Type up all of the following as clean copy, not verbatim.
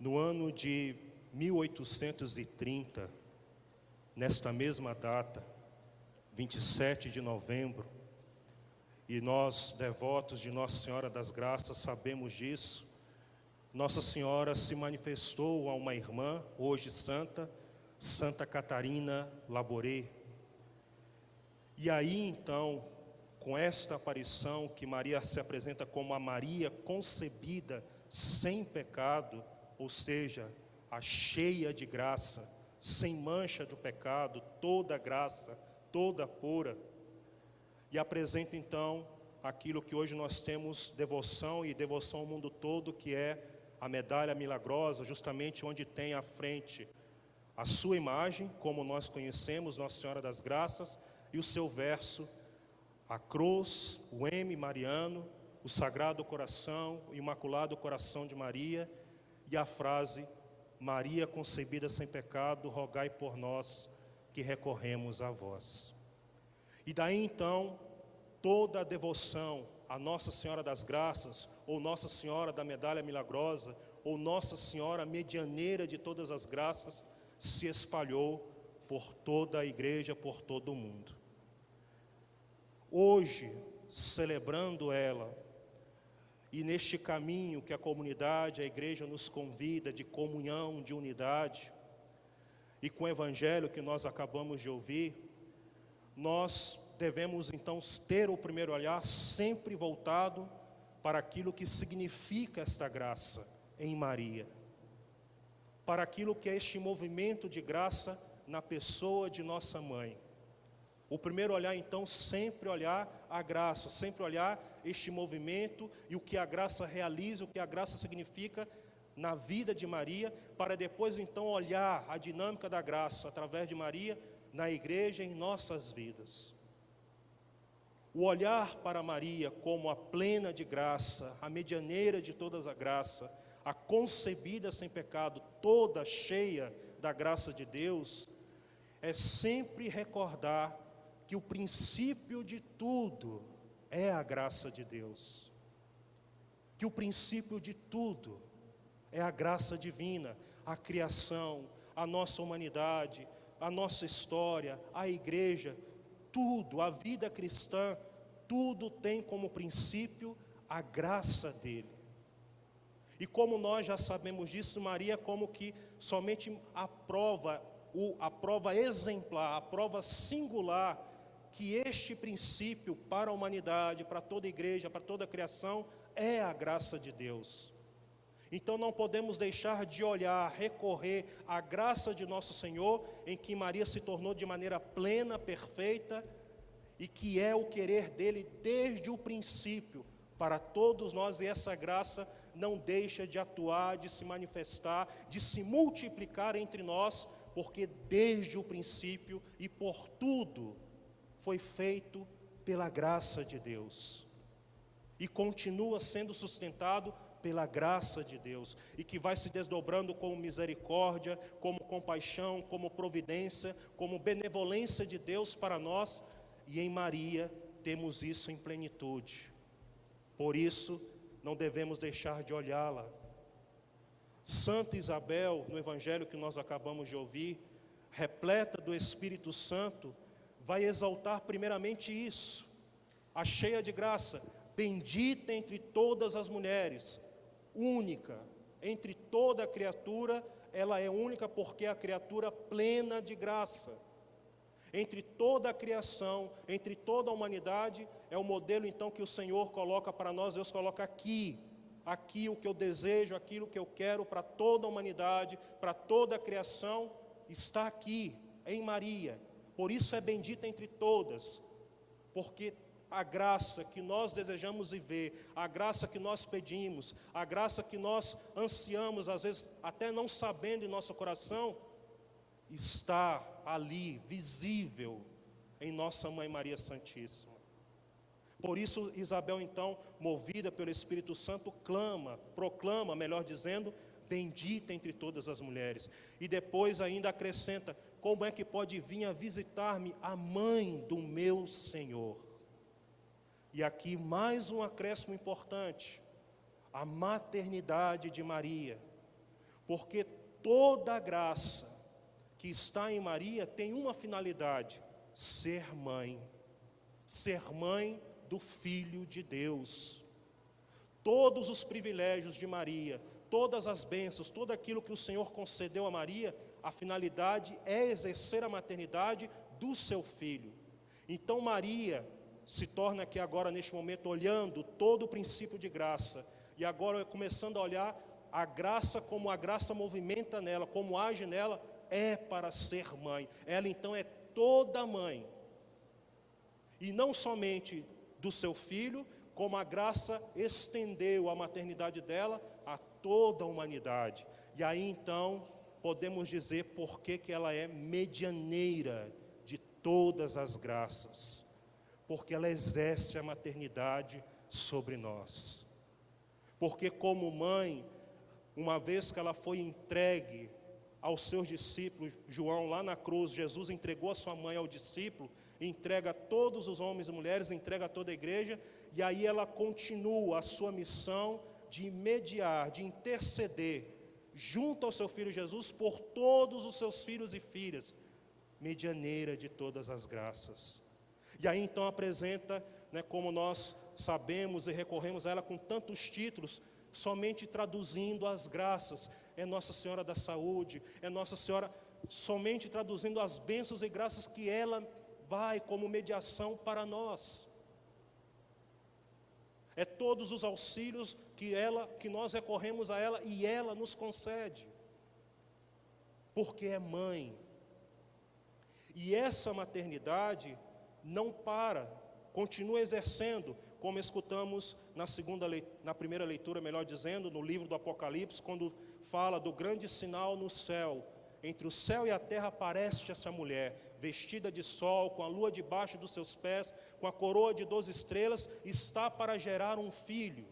No ano de 1830, nesta mesma data, 27 de novembro, e nós, devotos de Nossa Senhora das Graças, sabemos disso, Nossa Senhora se manifestou a uma irmã, hoje santa, Santa Catarina Labouré. E aí então, com esta aparição que Maria se apresenta como a Maria concebida sem pecado, ou seja, a cheia de graça, sem mancha do pecado, toda graça, toda pura, e apresenta então aquilo que hoje nós temos devoção, e devoção ao mundo todo, que é a medalha milagrosa, justamente onde tem à frente a sua imagem, como nós conhecemos, Nossa Senhora das Graças, e o seu verso, a cruz, o M mariano, o Sagrado Coração, o Imaculado Coração de Maria, e a frase: Maria concebida sem pecado, rogai por nós que recorremos a vós. E daí então, toda a devoção a Nossa Senhora das Graças, ou Nossa Senhora da Medalha Milagrosa, ou Nossa Senhora Medianeira de todas as graças, se espalhou por toda a igreja, por todo o mundo. Hoje, celebrando ela, e neste caminho que a comunidade, a igreja nos convida de comunhão, de unidade, e com o evangelho que nós acabamos de ouvir, nós devemos então ter o primeiro olhar sempre voltado para aquilo que significa esta graça em Maria, para aquilo que é este movimento de graça na pessoa de nossa mãe. O primeiro olhar então, sempre olhar a graça, sempre olhar este movimento e o que a graça realiza, o que a graça significa na vida de Maria, para depois então olhar a dinâmica da graça através de Maria na igreja, em nossas vidas. O olhar para Maria como a plena de graça, a medianeira de todas a graça, a concebida sem pecado, toda cheia da graça de Deus, é sempre recordar que o princípio de tudo é a graça de Deus. Que o princípio de tudo é a graça divina, a criação, a nossa humanidade, a nossa história, a igreja, tudo, a vida cristã, tudo tem como princípio a graça dele. E como nós já sabemos disso, Maria como que somente a prova exemplar, a prova singular, que este princípio para a humanidade, para toda a igreja, para toda a criação, é a graça de Deus. Então não podemos deixar de olhar, recorrer à graça de nosso Senhor, em que Maria se tornou de maneira plena, perfeita, e que é o querer dele desde o princípio, para todos nós, e essa graça não deixa de atuar, de se manifestar, de se multiplicar entre nós, porque desde o princípio e por tudo foi feito pela graça de Deus, e continua sendo sustentado pela graça de Deus, e que vai se desdobrando como misericórdia, como compaixão, como providência, como benevolência de Deus para nós, e em Maria temos isso em plenitude. Por isso, não devemos deixar de olhá-la. Santa Isabel, no evangelho que nós acabamos de ouvir, repleta do Espírito Santo, vai exaltar primeiramente isso, a cheia de graça, bendita entre todas as mulheres, única, entre toda a criatura, ela é única porque é a criatura plena de graça. Entre toda a criação, entre toda a humanidade, é o modelo então que o Senhor coloca para nós. Deus coloca aqui o que eu desejo, aquilo que eu quero para toda a humanidade, para toda a criação, está aqui, em Maria. Por isso é bendita entre todas, porque a graça que nós desejamos viver, a graça que nós pedimos, a graça que nós ansiamos, às vezes até não sabendo em nosso coração, está ali, visível, em nossa Mãe Maria Santíssima. Por isso Isabel então, movida pelo Espírito Santo, proclama, melhor dizendo, bendita entre todas as mulheres. E depois ainda acrescenta, como é que pode vir a visitar-me a mãe do meu Senhor? E aqui mais um acréscimo importante, a maternidade de Maria. Porque toda a graça que está em Maria tem uma finalidade: ser mãe do Filho de Deus. Todos os privilégios de Maria, todas as bênçãos, tudo aquilo que o Senhor concedeu a Maria, a finalidade é exercer a maternidade do seu filho. Então Maria se torna aqui agora, neste momento, olhando todo o princípio de graça, e agora começando a olhar a graça, como a graça movimenta nela, como age nela, é para ser mãe. Ela então é toda mãe, e não somente do seu filho, como a graça estendeu a maternidade dela a toda a humanidade. E aí então podemos dizer por que ela é medianeira de todas as graças, porque ela exerce a maternidade sobre nós. Porque como mãe, uma vez que ela foi entregue aos seus discípulos, João lá na cruz, Jesus entregou a sua mãe ao discípulo, entrega a todos os homens e mulheres, entrega a toda a igreja, e aí ela continua a sua missão de mediar, de interceder, junto ao seu Filho Jesus, por todos os seus filhos e filhas, medianeira de todas as graças. E aí então apresenta, como nós sabemos e recorremos a ela com tantos títulos, somente traduzindo as graças. É Nossa Senhora da Saúde, é Nossa Senhora, somente traduzindo as bênçãos e graças que ela vai como mediação para nós. É todos os auxílios que nós recorremos a ela e ela nos concede, porque é mãe. E essa maternidade não para, continua exercendo, como escutamos na primeira leitura, melhor dizendo, no livro do Apocalipse, quando fala do grande sinal no céu. Entre o céu e a terra aparece essa mulher, vestida de sol, com a lua debaixo dos seus pés, com a coroa de 12 estrelas, está para gerar um filho.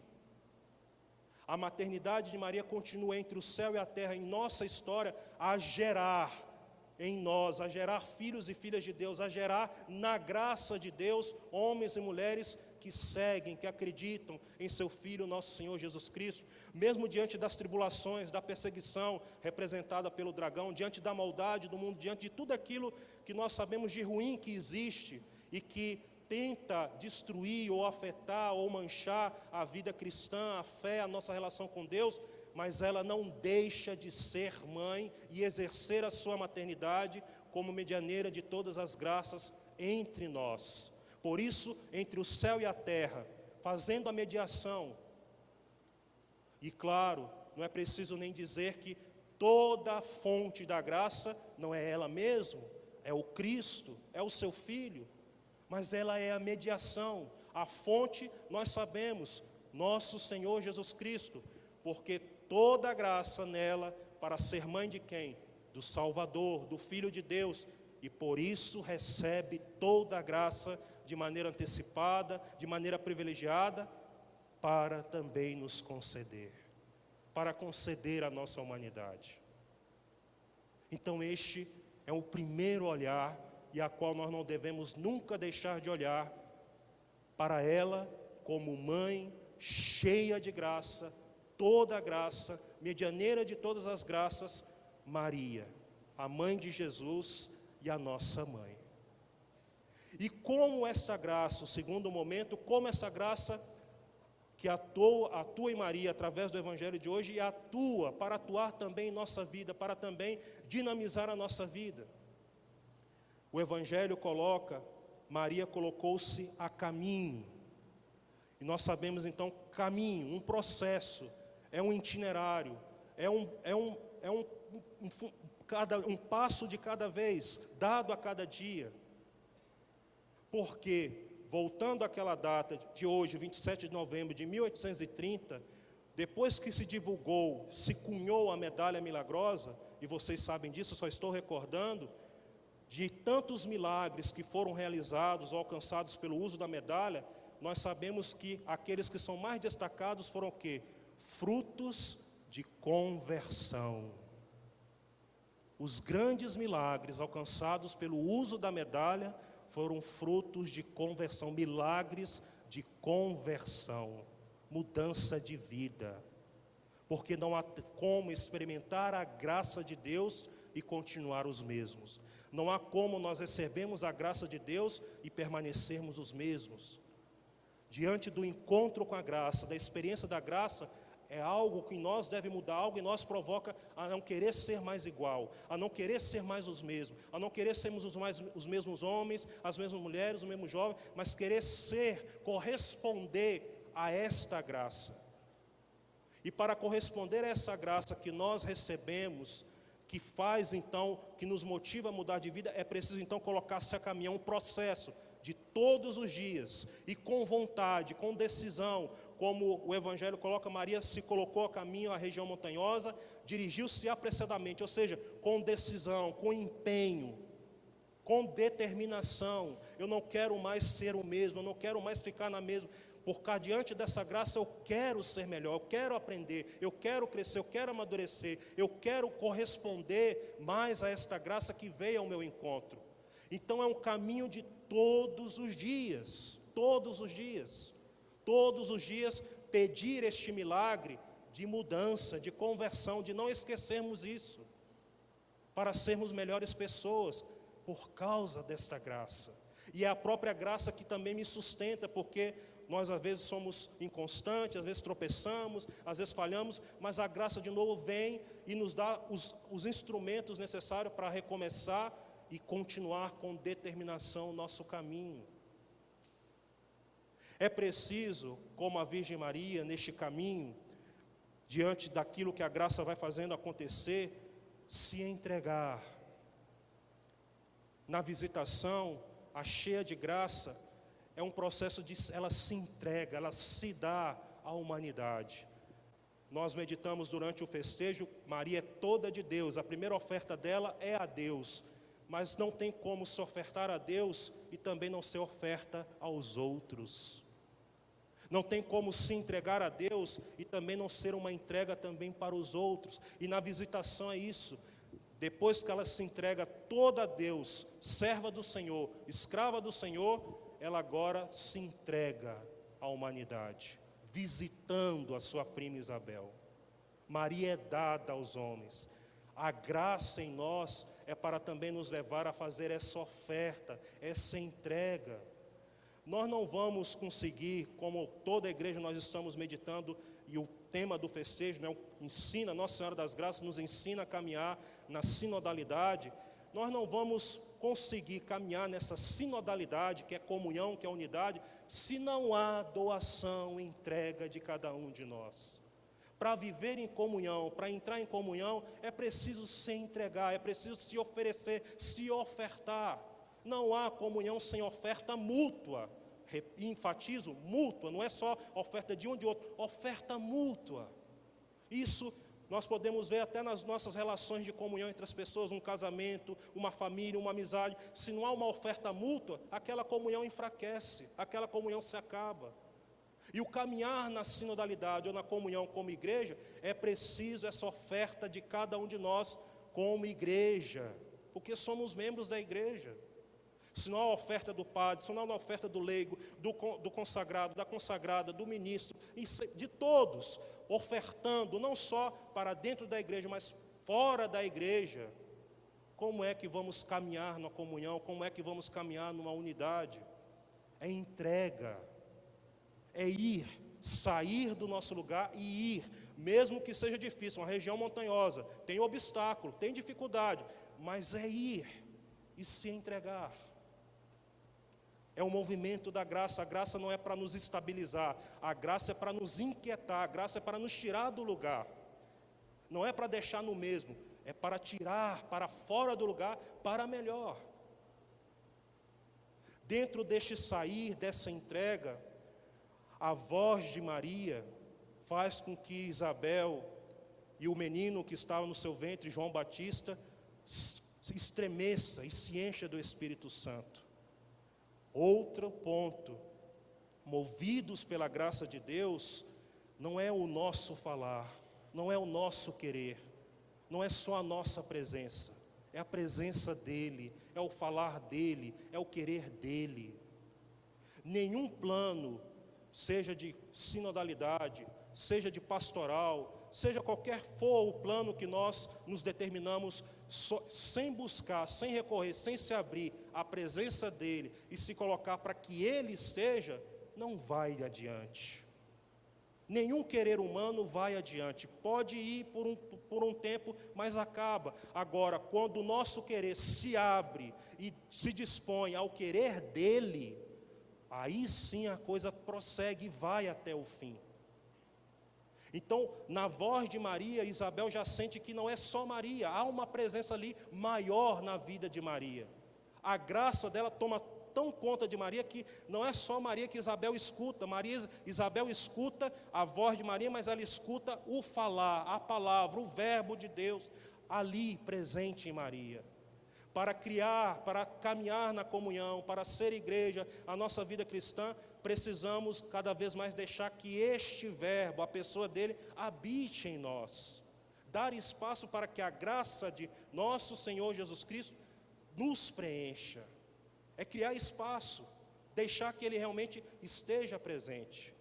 A maternidade de Maria continua entre o céu e a terra, em nossa história, a gerar em nós, a gerar filhos e filhas de Deus, a gerar na graça de Deus, homens e mulheres que seguem, que acreditam em seu Filho, nosso Senhor Jesus Cristo, mesmo diante das tribulações, da perseguição representada pelo dragão, diante da maldade do mundo, diante de tudo aquilo que nós sabemos de ruim que existe e que tenta destruir ou afetar ou manchar a vida cristã, a fé, a nossa relação com Deus, mas ela não deixa de ser mãe e exercer a sua maternidade como medianeira de todas as graças entre nós. Por isso, entre o céu e a terra, fazendo a mediação. E claro, não é preciso nem dizer que toda a fonte da graça não é ela mesma, é o Cristo, é o seu Filho, mas ela é a mediação. A fonte, nós sabemos, nosso Senhor Jesus Cristo, porque toda a graça nela para ser mãe de quem? Do Salvador, do Filho de Deus, e por isso recebe toda a graça de maneira antecipada, de maneira privilegiada, para também nos conceder, para conceder a nossa humanidade. Então este é o primeiro olhar, e a qual nós não devemos nunca deixar de olhar, para ela como mãe cheia de graça, toda a graça, medianeira de todas as graças, Maria, a mãe de Jesus e a nossa mãe. E como essa graça, o segundo momento, como essa graça que atua em Maria através do Evangelho de hoje e atua para atuar também em nossa vida, para também dinamizar a nossa vida. O Evangelho coloca, Maria colocou-se a caminho. E nós sabemos então, caminho, um processo, é um itinerário, é um passo de cada vez, dado a cada dia. Porque, voltando àquela data de hoje, 27 de novembro de 1830, depois que se divulgou, se cunhou a medalha milagrosa, e vocês sabem disso, só estou recordando, de tantos milagres que foram realizados ou alcançados pelo uso da medalha, nós sabemos que aqueles que são mais destacados foram o quê? Frutos de conversão. Os grandes milagres alcançados pelo uso da medalha foram frutos de conversão, milagres de conversão, mudança de vida. porque não há como experimentar a graça de Deus e continuar os mesmos. Não há como nós recebermos a graça de Deus e permanecermos os mesmos. Diante do encontro com a graça, da experiência da graça, é algo que em nós deve mudar, algo em nós provoca a não querer ser mais igual, a não querer ser mais os mesmos, a não querer sermos os mesmos homens, as mesmas mulheres, os mesmos jovens, mas querer ser, corresponder a esta graça. E para corresponder a essa graça que nós recebemos, que faz então, que nos motiva a mudar de vida, é preciso então colocar-se a caminhar um processo de todos os dias, e com vontade, com decisão, como o Evangelho coloca, Maria se colocou a caminho à região montanhosa, dirigiu-se apressadamente, ou seja, com decisão, com empenho, com determinação. Eu não quero mais ser o mesmo, eu não quero mais ficar na mesma, porque diante dessa graça eu quero ser melhor, eu quero aprender, eu quero crescer, eu quero amadurecer, eu quero corresponder mais a esta graça que veio ao meu encontro. Então é um caminho de todos os dias, todos os dias, todos os dias pedir este milagre de mudança, de conversão, de não esquecermos isso, para sermos melhores pessoas, por causa desta graça. E é a própria graça que também me sustenta, porque nós às vezes somos inconstantes, às vezes tropeçamos, às vezes falhamos, mas a graça de novo vem e nos dá os instrumentos necessários para recomeçar e continuar com determinação o nosso caminho. É preciso, como a Virgem Maria, neste caminho, diante daquilo que a graça vai fazendo acontecer, se entregar. Na visitação, a cheia de graça, é um processo de, ela se entrega, ela se dá à humanidade. Nós meditamos durante o festejo, Maria é toda de Deus, a primeira oferta dela é a Deus, mas não tem como se ofertar a Deus e também não ser oferta aos outros. Não tem como se entregar a Deus e também não ser uma entrega também para os outros. E na visitação é isso. Depois que ela se entrega toda a Deus, serva do Senhor, escrava do Senhor, ela agora se entrega à humanidade, visitando a sua prima Isabel. Maria é dada aos homens. A graça em nós é para também nos levar a fazer essa oferta, essa entrega. Nós não vamos conseguir, como toda a igreja nós estamos meditando, e o tema do festejo, né, ensina, Nossa Senhora das Graças nos ensina a caminhar na sinodalidade. Nós não vamos conseguir caminhar nessa sinodalidade, que é comunhão, que é unidade, se não há doação, entrega de cada um de nós. Para viver em comunhão, para entrar em comunhão, é preciso se entregar, é preciso se oferecer, se ofertar. Não há comunhão sem oferta mútua. Enfatizo, mútua, não é só oferta de um de outro, oferta mútua. Isso nós podemos ver até nas nossas relações de comunhão entre as pessoas, um casamento, uma família, uma amizade. Se não há uma oferta mútua, aquela comunhão enfraquece, aquela comunhão se acaba. E o caminhar na sinodalidade ou na comunhão como igreja, é preciso essa oferta de cada um de nós como igreja, porque somos membros da igreja. Se não há a oferta do padre, se não há a oferta do leigo, do consagrado, da consagrada, do ministro, de todos, ofertando não só para dentro da igreja, mas fora da igreja, como é que vamos caminhar na comunhão, como é que vamos caminhar numa unidade? É entrega, é ir, sair do nosso lugar e ir, mesmo que seja difícil, uma região montanhosa, tem obstáculo, tem dificuldade, mas é ir e se entregar. É o movimento da graça. A graça não é para nos estabilizar, a graça é para nos inquietar, a graça é para nos tirar do lugar. Não é para deixar no mesmo, é para tirar para fora do lugar, para melhor. Dentro deste sair, dessa entrega, a voz de Maria faz com que Isabel e o menino que estava no seu ventre, João Batista, se estremeça e se encha do Espírito Santo. Outro ponto, movidos pela graça de Deus, não é o nosso falar, não é o nosso querer, não é só a nossa presença, é a presença dEle, é o falar dEle, é o querer dEle. Nenhum plano, seja de sinodalidade, seja de pastoral, seja qualquer for o plano que nós nos determinamos, sem buscar, sem recorrer, sem se abrir à presença dEle e se colocar para que Ele seja, não vai adiante. Nenhum querer humano vai adiante. Pode ir por um tempo, mas acaba. Agora, quando o nosso querer se abre e se dispõe ao querer dEle, aí sim a coisa prossegue e vai até o fim. Então, na voz de Maria, Isabel já sente que não é só Maria, há uma presença ali maior na vida de Maria. A graça dela toma tão conta de Maria que não é só Maria que Isabel escuta. Isabel escuta a voz de Maria, mas ela escuta o falar, a palavra, o verbo de Deus ali presente em Maria. Para criar, para caminhar na comunhão, para ser igreja, a nossa vida cristã, precisamos cada vez mais deixar que este verbo, a pessoa dele, habite em nós. Dar espaço para que a graça de nosso Senhor Jesus Cristo nos preencha. É criar espaço, deixar que Ele realmente esteja presente.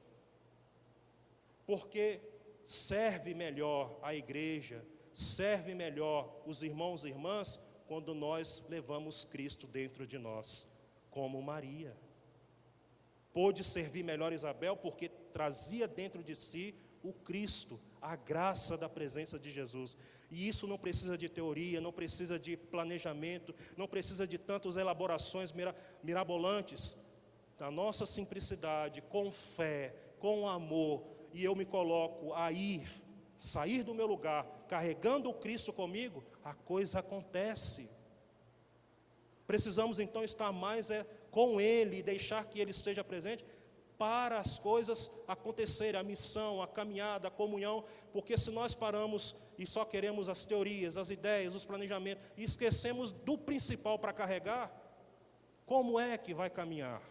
Porque serve melhor a igreja, serve melhor os irmãos e irmãs, quando nós levamos Cristo dentro de nós, como Maria. Pôde servir melhor Isabel porque trazia dentro de si o Cristo, a graça da presença de Jesus. E isso não precisa de teoria, não precisa de planejamento, não precisa de tantas elaborações mirabolantes. Na nossa simplicidade, com fé, com amor, e eu me coloco a sair do meu lugar, carregando o Cristo comigo, a coisa acontece. Precisamos então estar mais com Ele e deixar que Ele esteja presente para as coisas acontecerem, a missão, a caminhada, a comunhão, porque se nós paramos e só queremos as teorias, as ideias, os planejamentos, e esquecemos do principal para carregar, como é que vai caminhar?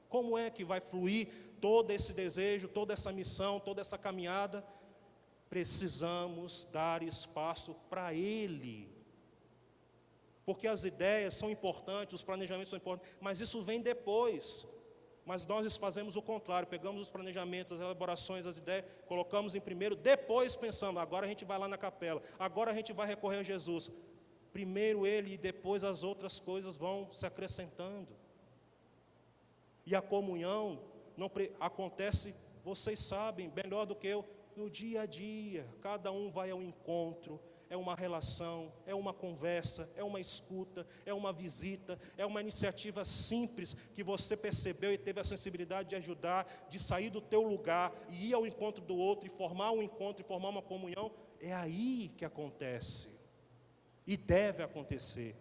Como é que vai fluir todo esse desejo, toda essa missão, toda essa caminhada? Precisamos dar espaço para Ele. Porque as ideias são importantes, os planejamentos são importantes, mas isso vem depois. Mas nós fazemos o contrário, pegamos os planejamentos, as elaborações, as ideias, colocamos em primeiro, depois pensamos, agora a gente vai lá na capela, agora a gente vai recorrer a Jesus. Primeiro Ele e depois as outras coisas vão se acrescentando. E a comunhão não acontece, vocês sabem, melhor do que eu, no dia a dia, cada um vai ao encontro, é uma relação, é uma conversa, é uma escuta, é uma visita, é uma iniciativa simples que você percebeu e teve a sensibilidade de ajudar, de sair do teu lugar e ir ao encontro do outro e formar um encontro e formar uma comunhão. É aí que acontece e deve acontecer.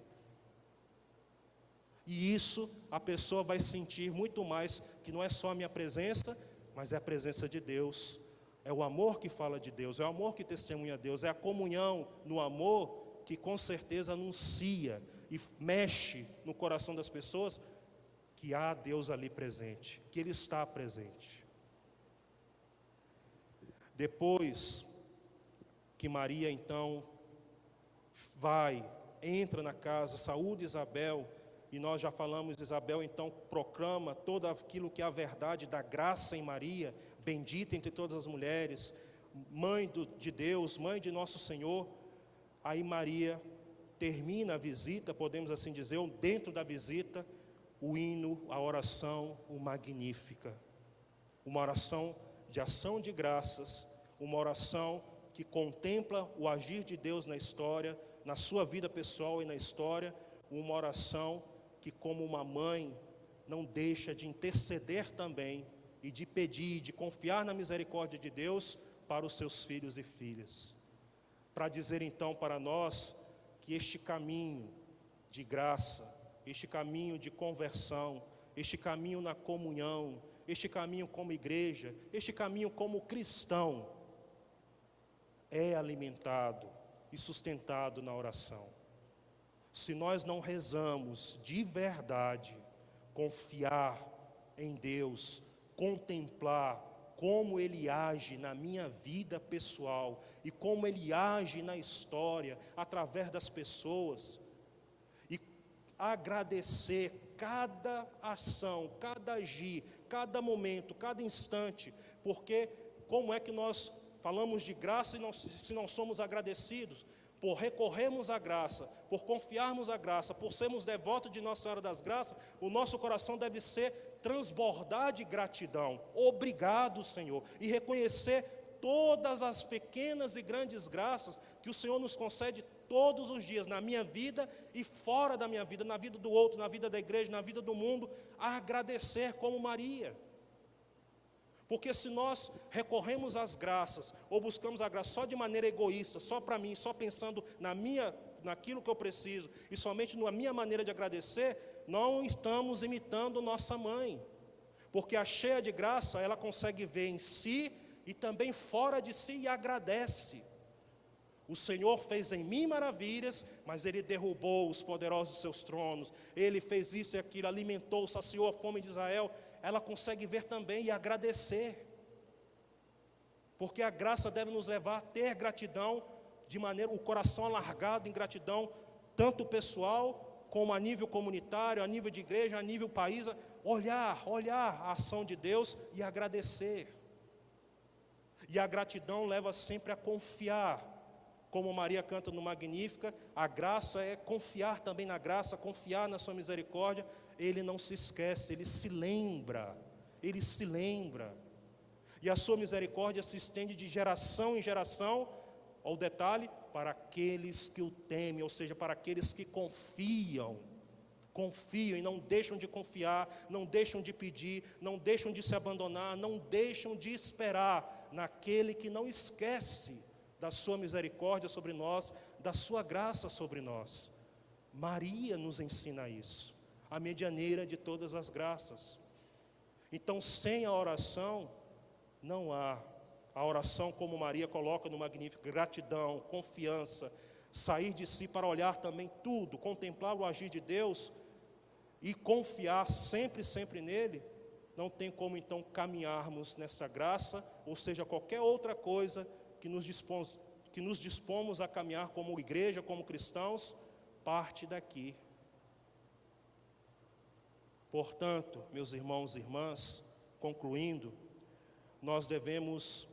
E isso a pessoa vai sentir muito mais que não é só a minha presença, mas é a presença de Deus. É o amor que fala de Deus, é o amor que testemunha Deus, é a comunhão no amor que com certeza anuncia e mexe no coração das pessoas que há Deus ali presente, que Ele está presente. Depois que Maria então entra na casa, saúde Isabel, e nós já falamos, Isabel então proclama todo aquilo que é a verdade da graça em Maria, bendita entre todas as mulheres, mãe de Deus, mãe de nosso Senhor. Aí Maria termina a visita, podemos assim dizer, dentro da visita, o hino, a oração, o Magnífica. Uma oração de ação de graças, uma oração que contempla o agir de Deus na história, na sua vida pessoal e na história, uma oração que, como uma mãe, não deixa de interceder também e de pedir, de confiar na misericórdia de Deus para os seus filhos e filhas. Para dizer então para nós que este caminho de graça, este caminho de conversão, este caminho na comunhão, este caminho como igreja, este caminho como cristão, é alimentado e sustentado na oração. Se nós não rezamos de verdade, confiar em Deus, contemplar como Ele age na minha vida pessoal e como Ele age na história, através das pessoas, e agradecer cada ação, cada agir, cada momento, cada instante, porque como é que nós falamos de graça se não somos agradecidos? Por recorrermos à graça, por confiarmos à graça, por sermos devotos de Nossa Senhora das Graças, o nosso coração deve ser transbordar de gratidão. Obrigado, Senhor, e reconhecer todas as pequenas e grandes graças que o Senhor nos concede todos os dias, na minha vida e fora da minha vida, na vida do outro, na vida da igreja, na vida do mundo, a agradecer como Maria. Porque se nós recorremos às graças, ou buscamos a graça só de maneira egoísta, só para mim, só pensando naquilo que eu preciso, e somente na minha maneira de agradecer, não estamos imitando nossa mãe. Porque a cheia de graça, ela consegue ver em si e também fora de si e agradece. O Senhor fez em mim maravilhas, mas Ele derrubou os poderosos dos seus tronos. Ele fez isso e aquilo, alimentou, saciou a fome de Israel. Ela consegue ver também e agradecer. Porque a graça deve nos levar a ter gratidão, de maneira, o coração alargado em gratidão, tanto pessoal, como a nível comunitário, a nível de igreja, a nível país. Olhar a ação de Deus e agradecer. E a gratidão leva sempre a confiar. Como Maria canta no Magnífica, a graça é confiar também na graça, confiar na sua misericórdia. Ele não se esquece, ele se lembra. E a sua misericórdia se estende de geração em geração, ao detalhe, para aqueles que o temem, ou seja, para aqueles que confiam e não deixam de confiar, não deixam de pedir, não deixam de se abandonar, não deixam de esperar naquele que não esquece da sua misericórdia sobre nós, da sua graça sobre nós. Maria nos ensina isso, a medianeira de todas as graças. Então, sem a oração, não há. A oração, como Maria coloca no Magnífico, gratidão, confiança, sair de si para olhar também tudo, contemplar o agir de Deus e confiar sempre nele, não tem como então caminharmos nesta graça, ou seja, qualquer outra coisa que nos dispomos a caminhar como igreja, como cristãos, parte daqui. Portanto, meus irmãos e irmãs, concluindo, nós devemos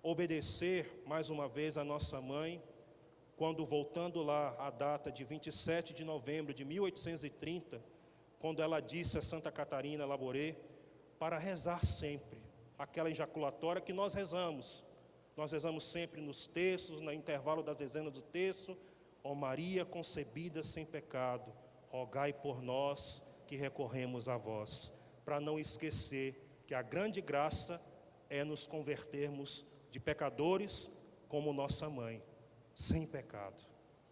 obedecer mais uma vez a nossa mãe, quando voltando lá à data de 27 de novembro de 1830, quando ela disse a Santa Catarina Labouré, para rezar sempre, aquela ejaculatória que nós rezamos sempre nos textos, no intervalo das dezenas do texto, ó Maria concebida sem pecado, rogai por nós que recorremos a vós, para não esquecer que a grande graça é nos convertermos de pecadores como nossa mãe, sem pecado.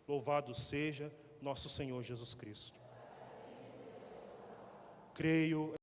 Louvado seja nosso Senhor Jesus Cristo. Creio